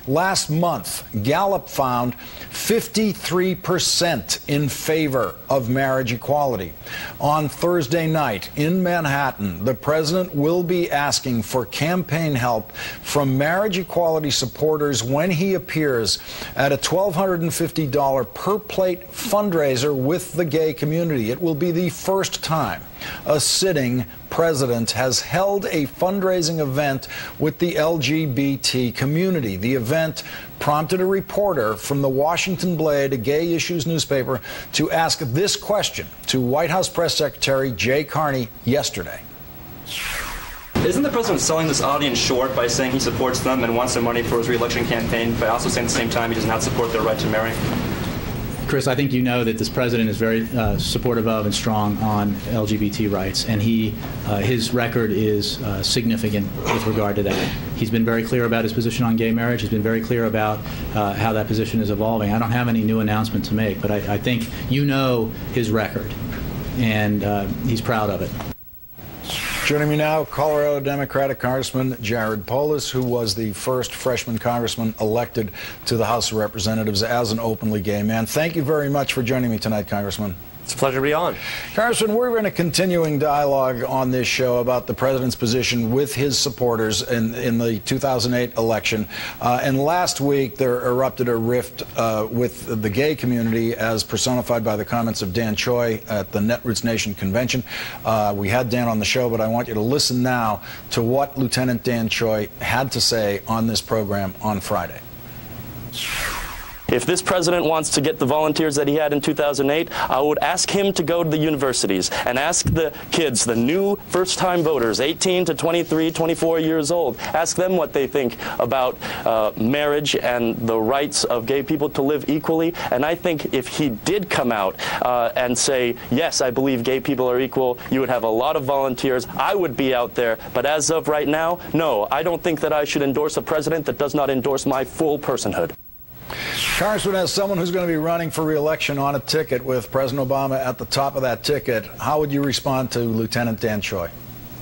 Last month, Gallup found 53% in favor of marriage equality. On Thursday night in Manhattan, the president will be asking for campaign help from marriage equality supporters when he appears at a $1,250 per plate fundraiser with the gay community. It will be the first time a sitting president has held a fundraising event with the LGBT community. The event prompted a reporter from the Washington Blade, a gay issues newspaper, to ask this question to White House Press Secretary Jay Carney yesterday. Isn't the president selling this audience short by saying he supports them and wants their money for his re-election campaign, but also saying at the same time he does not support their right to marry? Chris, I think you know that this president is very supportive of and strong on LGBT rights, and his record is significant with regard to that. He's been very clear about his position on gay marriage. He's been very clear about how that position is evolving. I don't have any new announcement to make, but I think you know his record, and he's proud of it. Joining me now, Colorado Democratic Congressman Jared Polis, who was the first freshman congressman elected to the House of Representatives as an openly gay man. Thank you very much for joining me tonight, Congressman. It's a pleasure to be on. Congressman, we're in a continuing dialogue on this show about the president's position with his supporters in the 2008 election. And last week, there erupted a rift with the gay community as personified by the comments of Dan Choi at the Netroots Nation convention. We had Dan on the show, but I want you to listen now to what Lieutenant Dan Choi had to say on this program on Friday. If this president wants to get the volunteers that he had in 2008, I would ask him to go to the universities and ask the kids, the new first-time voters, 18 to 23, 24 years old, ask them what they think about marriage and the rights of gay people to live equally. And I think if he did come out and say, yes, I believe gay people are equal, you would have a lot of volunteers. I would be out there. But as of right now, no, I don't think that I should endorse a president that does not endorse my full personhood. Congressman, as someone who's going to be running for re-election on a ticket with President Obama at the top of that ticket, how would you respond to Lieutenant Dan Choi?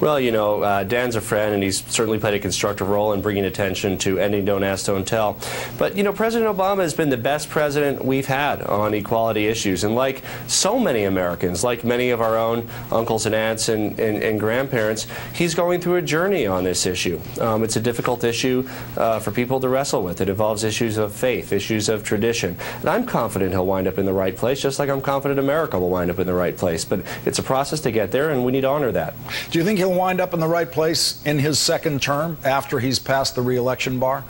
Well, you know, Dan's a friend, and he's certainly played a constructive role in bringing attention to ending Don't Ask, Don't Tell. But, you know, President Obama has been the best president we've had on equality issues. And like so many Americans, like many of our own uncles and aunts and grandparents, he's going through a journey on this issue. It's a difficult issue for people to wrestle with. It involves issues of faith, issues of tradition. And I'm confident he'll wind up in the right place, just like I'm confident America will wind up in the right place. But it's a process to get there, and we need to honor that. Do you think he'll wind up in the right place in his second term after he's passed the re-election bar?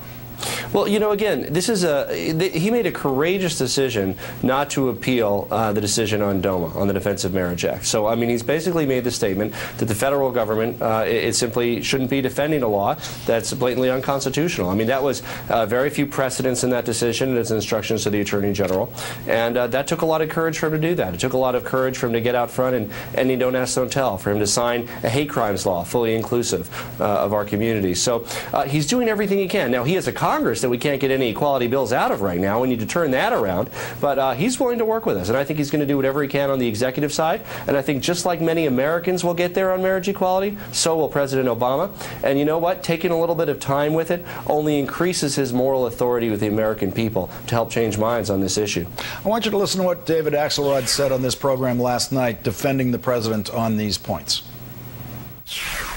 Well, you know, again, this is he made a courageous decision not to appeal the decision on DOMA, on the Defense of Marriage Act. So, I mean, he's basically made the statement that the federal government, it simply shouldn't be defending a law that's blatantly unconstitutional. I mean, that was very few precedents in that decision and its instructions to the Attorney General. And that took a lot of courage for him to do that. It took a lot of courage for him to get out front and ending Don't Ask, Don't Tell, for him to sign a hate crimes law fully inclusive of our community. So he's doing everything he can. Now, he has a Congress that we can't get any equality bills out of right now. We need to turn that around. But he's willing to work with us, and I think he's going to do whatever he can on the executive side. And I think just like many Americans will get there on marriage equality, so will President Obama. And you know what? Taking a little bit of time with it only increases his moral authority with the American people to help change minds on this issue. I want you to listen to what David Axelrod said on this program last night, defending the president on these points.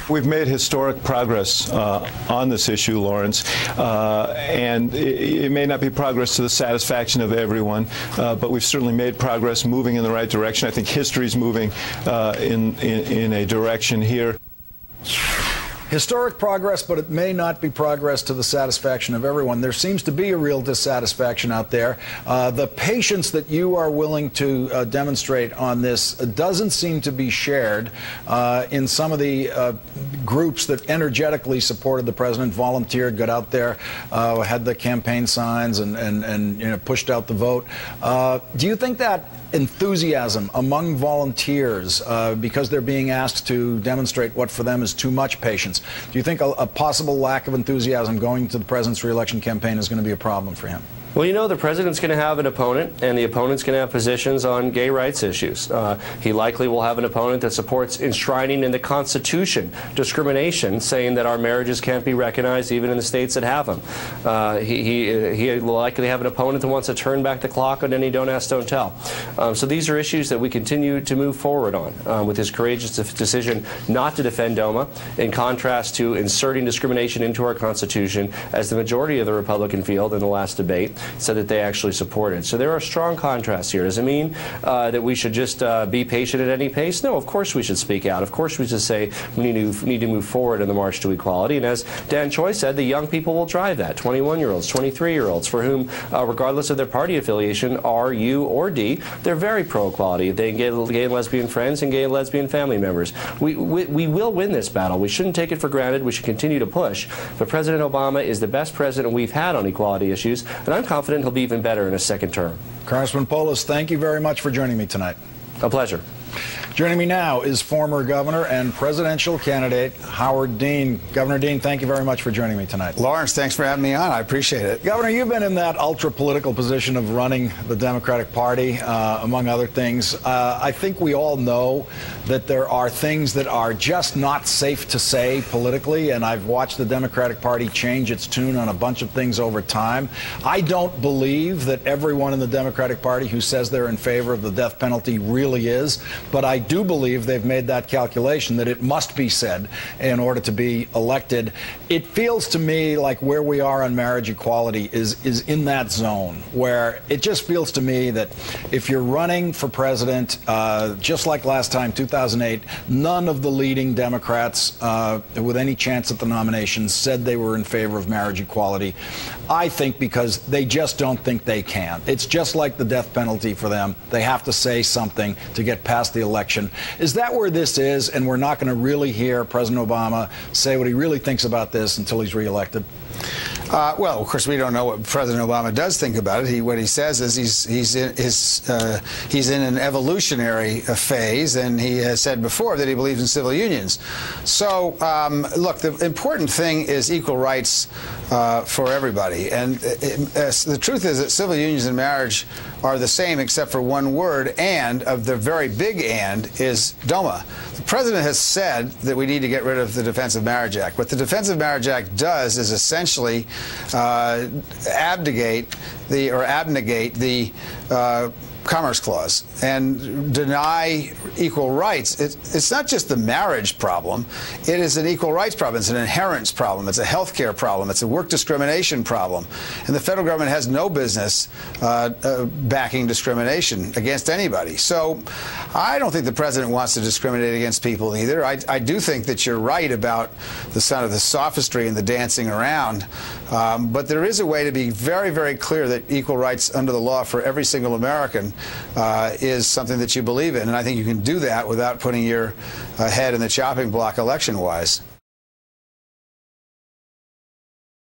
We've made historic progress on this issue, Lawrence, and it may not be progress to the satisfaction of everyone, but we've certainly made progress moving in the right direction. I think history's moving in a direction here. Historic progress, but it may not be progress to the satisfaction of everyone. There seems to be a real dissatisfaction out there. The patience that you are willing to demonstrate on this doesn't seem to be shared in some of the groups that energetically supported the president, volunteered, got out there, had the campaign signs and you know, pushed out the vote. Do you think that enthusiasm among volunteers, because they're being asked to demonstrate what for them is too much patience, do you think a possible lack of enthusiasm going to the president's re-election campaign is going to be a problem for him? Well, you know, the president's going to have an opponent, and the opponent's going to have positions on gay rights issues. He likely will have an opponent that supports enshrining in the Constitution discrimination, saying that our marriages can't be recognized even in the states that have them. He will likely have an opponent that wants to turn back the clock on any don't ask, don't tell. So these are issues that we continue to move forward on with his courageous decision not to defend DOMA, in contrast to inserting discrimination into our Constitution, as the majority of the Republican field in the last debate said that they actually supported. So there are strong contrasts here. Does it mean that we should just be patient at any pace? No, of course we should speak out. Of course we should say we need to move forward in the march to equality. And as Dan Choi said, the young people will drive that. 21-year-olds, 23-year-olds, for whom, regardless of their party affiliation, R, U, or D, they're very pro-equality. They get gay and lesbian friends and gay and lesbian family members. We will win this battle. We shouldn't take it for granted. We should continue to push. But President Obama is the best president we've had on equality issues, and I'm confident he'll be even better in his second term. Congressman Polis, thank you very much for joining me tonight. A pleasure. Joining me now is former governor and presidential candidate Howard Dean. Governor Dean, thank you very much for joining me tonight. Lawrence, thanks for having me on. I appreciate it. Governor, you've been in that ultra-political position of running the Democratic Party, among other things. I think we all know that there are things that are just not safe to say politically, and I've watched the Democratic Party change its tune on a bunch of things over time. I don't believe that everyone in the Democratic Party who says they're in favor of the death penalty really is, but I do believe they've made that calculation that it must be said in order to be elected. It feels to me like where we are on marriage equality is in that zone, where it just feels to me that if you're running for president, just like last time, 2008, none of the leading Democrats with any chance at the nomination said they were in favor of marriage equality. I think because they just don't think they can. It's just like the death penalty for them. They have to say something to get past the election. Is that where this is, and we're not going to really hear President Obama say what he really thinks about this until he's reelected? Well, of course, we don't know what President Obama does think about it. What he says is he's in an evolutionary phase, and he has said before that he believes in civil unions. So, look, the important thing is equal rights for everybody. And the truth is that civil unions and marriage are the same except for one word, and of the very big and is DOMA. The president has said that we need to get rid of the Defense of Marriage Act. What the Defense of Marriage Act does is essentially abnegate the Commerce Clause and deny equal rights. It's not just the marriage problem. It is an equal rights problem. It's an inheritance problem. It's a health care problem. It's a work discrimination problem. And the federal government has no business backing discrimination against anybody. So I don't think the president wants to discriminate against people either. I do think that you're right about the sort of the sophistry and the dancing around. But there is a way to be very, very clear that equal rights under the law for every single American is something that you believe in. And I think you can do that without putting your head in the chopping block election-wise.